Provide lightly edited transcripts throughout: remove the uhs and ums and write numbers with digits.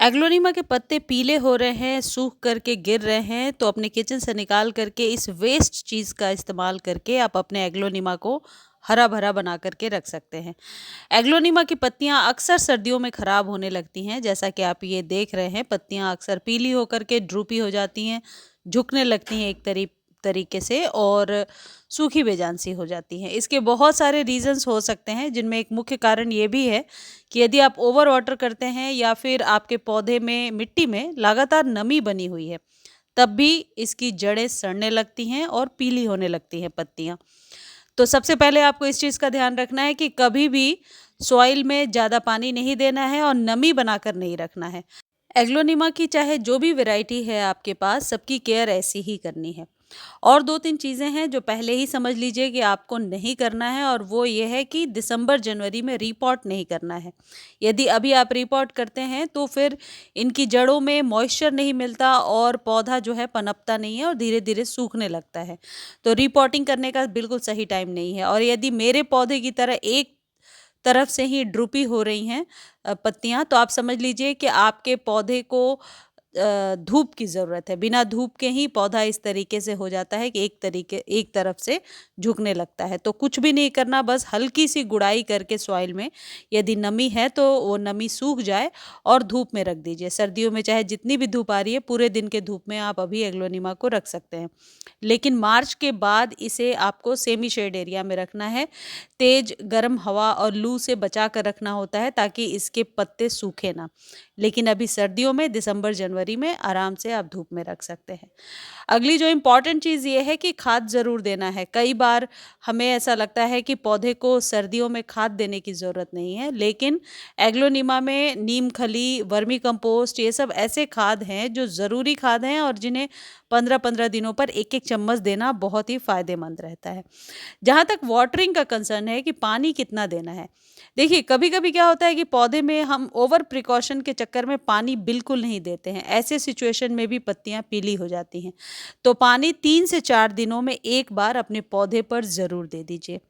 Aglaonema के पत्ते पीले हो रहे हैं, सूख करके गिर रहे हैं, तो अपने किचन से निकाल करके इस वेस्ट चीज़ का इस्तेमाल करके आप अपने एग्लोनिमा को हरा भरा बना करके रख सकते हैं। एग्लोनिमा की पत्तियां अक्सर सर्दियों में खराब होने लगती हैं, जैसा कि आप ये देख रहे हैं। पत्तियां अक्सर पीली होकर के ड्रूपी हो जाती हैं, झुकने लगती हैं एक तरीके से, और सूखी बेजान सी हो जाती हैं। इसके बहुत सारे रीजंस हो सकते हैं, जिनमें एक मुख्य कारण ये भी है कि यदि आप ओवर वाटर करते हैं या फिर आपके पौधे में मिट्टी में लगातार नमी बनी हुई है, तब भी इसकी जड़ें सड़ने लगती हैं और पीली होने लगती हैं पत्तियां। तो सबसे पहले आपको इस चीज़ का ध्यान रखना है कि कभी भी सॉइल में ज़्यादा पानी नहीं देना है और नमी बनाकर नहीं रखना है। एग्लोनिमा की चाहे जो भी वैरायटी है आपके पास, सबकी केयर ऐसी ही करनी है। और 2-3 चीज़ें हैं जो पहले ही समझ लीजिए कि आपको नहीं करना है, और वो ये है कि दिसंबर-जनवरी में रीपॉट नहीं करना है। यदि अभी आप रीपॉट करते हैं तो फिर इनकी जड़ों में मॉइस्चर नहीं मिलता और पौधा जो है पनपता नहीं है और धीरे-धीरे सूखने लगता है। तो रीपॉटिंग करने का बिल्कुल सही टाइम नहीं है। और यदि मेरे पौधे की तरह एक तरफ से ही ड्रूपी हो रही हैं पत्तियाँ, तो आप समझ लीजिए कि आपके पौधे को धूप की ज़रूरत है। बिना धूप के ही पौधा इस तरीके से हो जाता है कि एक तरफ से झुकने लगता है। तो कुछ भी नहीं करना, बस हल्की सी गुड़ाई करके सॉइल में, यदि नमी है तो वो नमी सूख जाए और धूप में रख दीजिए। सर्दियों में चाहे जितनी भी धूप आ रही है, पूरे दिन के धूप में आप अभी एग्लोनिमा को रख सकते हैं। लेकिन मार्च के बाद इसे आपको सेमी शेड एरिया में रखना है। तेज गर्म हवा और लू से बचा कर रखना होता है, ताकि इसके पत्ते सूखे ना। लेकिन अभी सर्दियों में दिसंबर-जनवरी में आराम से आप धूप में रख सकते हैं। अगली जो इम्पोर्टेंट चीज़ ये है कि खाद ज़रूर देना है। कई बार हमें ऐसा लगता है कि पौधे को सर्दियों में खाद देने की ज़रूरत नहीं है, लेकिन एग्लोनिमा में नीम खली, वर्मी कंपोस्ट, ये सब ऐसे खाद हैं जो ज़रूरी खाद हैं और जिन्हें 15-15 दिनों पर 1-1 चम्मच देना बहुत ही फ़ायदेमंद रहता है। जहाँ तक वाटरिंग का कंसर्न है कि पानी कितना देना है, देखिए कभी-कभी क्या होता है कि पौधे में हम ओवर प्रिकॉशन के चक्कर में पानी बिल्कुल नहीं देते हैं। ऐसे सिचुएशन में भी पत्तियाँ पीली हो जाती हैं। तो पानी 3 से 4 दिनों में एक बार अपने पौधे पर ज़रूर दे दीजिए।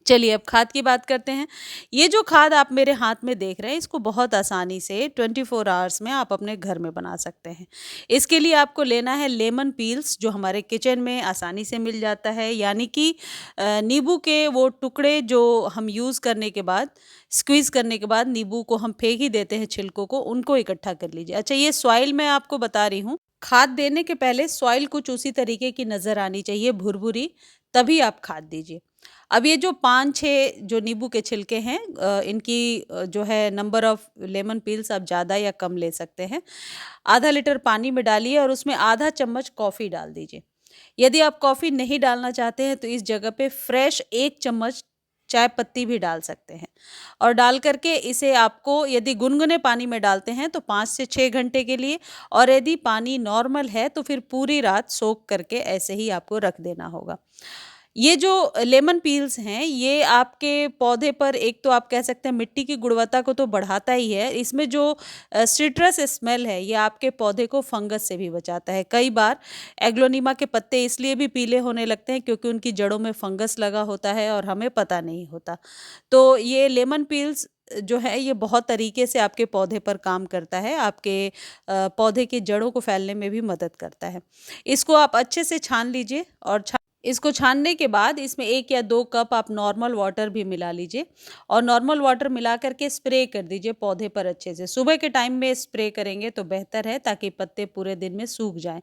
चलिए अब खाद की बात करते हैं। ये जो खाद आप मेरे हाथ में देख रहे हैं, इसको बहुत आसानी से 24 आवर्स में आप अपने घर में बना सकते हैं। इसके लिए आपको लेना है लेमन पील्स, जो हमारे किचन में आसानी से मिल जाता है, यानी कि नींबू के वो टुकड़े जो हम यूज़ करने के बाद, स्क्वीज़ करने के बाद नींबू को हम फेंक ही देते हैं छिलकों को, उनको इकट्ठा कर लीजिए। अच्छा, ये सॉइल मैं आपको बता रही हूँ, खाद देने के पहले सॉइल कुछ उसी तरीके की नज़र आनी चाहिए, भुरभुरी, तभी आप खाद दीजिए। अब ये जो 5-6 जो नींबू के छिलके हैं, इनकी जो है नंबर ऑफ लेमन पील्स आप ज़्यादा या कम ले सकते हैं। आधा लीटर पानी में डालिए और उसमें आधा चम्मच कॉफ़ी डाल दीजिए। यदि आप कॉफ़ी नहीं डालना चाहते हैं तो इस जगह पे फ्रेश 1 चम्मच चाय पत्ती भी डाल सकते हैं, और डाल करके इसे आपको, यदि गुनगुने पानी में डालते हैं तो 5 से 6 घंटे के लिए, और यदि पानी नॉर्मल है तो फिर पूरी रात सोख करके ऐसे ही आपको रख देना होगा। ये जो लेमन पील्स हैं, ये आपके पौधे पर एक तो आप कह सकते हैं मिट्टी की गुणवत्ता को तो बढ़ाता ही है, इसमें जो सिट्रस स्मेल है, ये आपके पौधे को फंगस से भी बचाता है। कई बार एग्लोनिमा के पत्ते इसलिए भी पीले होने लगते हैं क्योंकि उनकी जड़ों में फंगस लगा होता है और हमें पता नहीं होता। तो ये लेमन पील्स जो है, ये बहुत तरीके से आपके पौधे पर काम करता है, आपके पौधे की जड़ों को फैलने में भी मदद करता है। इसको आप अच्छे से छान लीजिए, और इसको छानने के बाद इसमें 1 या 2 कप आप नॉर्मल वाटर भी मिला लीजिए, और नॉर्मल वाटर मिला करके स्प्रे कर दीजिए पौधे पर अच्छे से। सुबह के टाइम में स्प्रे करेंगे तो बेहतर है, ताकि पत्ते पूरे दिन में सूख जाएँ।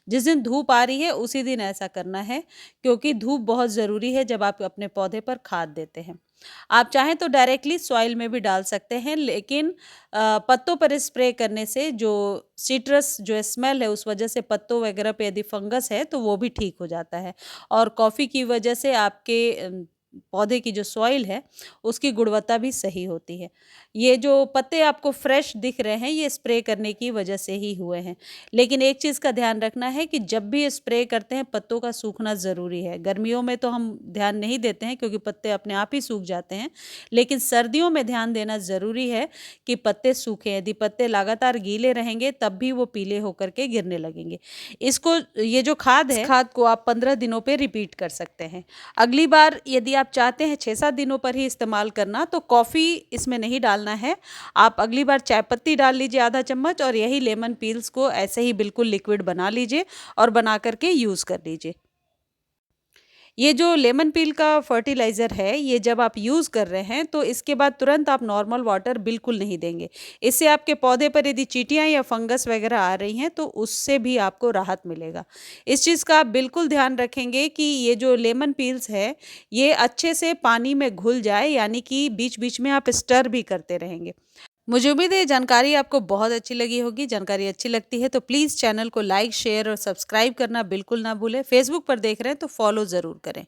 जिस दिन धूप आ रही है उसी दिन ऐसा करना है, क्योंकि धूप बहुत ज़रूरी है जब आप अपने पौधे पर खाद देते हैं। आप चाहें तो डायरेक्टली सॉइल में भी डाल सकते हैं, लेकिन पत्तों पर स्प्रे करने से जो सिट्रस जो स्मेल है, उस वजह से पत्तों वगैरह पे यदि फंगस है तो वो भी ठीक हो जाता है, और कॉफ़ी की वजह से आपके पौधे की जो सॉइल है उसकी गुणवत्ता भी सही होती है। ये जो पत्ते आपको फ्रेश दिख रहे हैं, ये स्प्रे करने की वजह से ही हुए हैं। लेकिन एक चीज़ का ध्यान रखना है कि जब भी स्प्रे करते हैं, पत्तों का सूखना ज़रूरी है। गर्मियों में तो हम ध्यान नहीं देते हैं क्योंकि पत्ते अपने आप ही सूख जाते हैं, लेकिन सर्दियों में ध्यान देना ज़रूरी है कि पत्ते सूखें। यदि पत्ते लगातार गीले रहेंगे तब भी वो पीले होकर के गिरने लगेंगे। इसको, ये जो खाद है, इस खाद को आप 15 दिनों पे रिपीट कर सकते हैं। अगली बार यदि आप चाहते हैं 6-7 दिनों पर ही इस्तेमाल करना तो कॉफ़ी इसमें नहीं डालना है। आप अगली बार चाय पत्ती डाल लीजिए आधा चम्मच और यही लेमन पील्स को ऐसे ही बिल्कुल लिक्विड बना लीजिए और बना कर के यूज़ कर लीजिए। ये जो लेमन पील का फर्टिलाइज़र है, ये जब आप यूज़ कर रहे हैं, तो इसके बाद तुरंत आप नॉर्मल वाटर बिल्कुल नहीं देंगे। इससे आपके पौधे पर यदि चींटियाँ या फंगस वगैरह आ रही हैं, तो उससे भी आपको राहत मिलेगा। इस चीज़ का आप बिल्कुल ध्यान रखेंगे कि ये जो लेमन पील्स है, ये अच्छे से पानी में घुल जाए, यानी कि बीच-बीच में आप स्टर भी करते रहेंगे। मुझे उम्मीद है ये जानकारी आपको बहुत अच्छी लगी होगी। जानकारी अच्छी लगती है तो प्लीज़ चैनल को लाइक, शेयर और सब्सक्राइब करना बिल्कुल ना भूलें। फेसबुक पर देख रहे हैं तो फॉलो ज़रूर करें।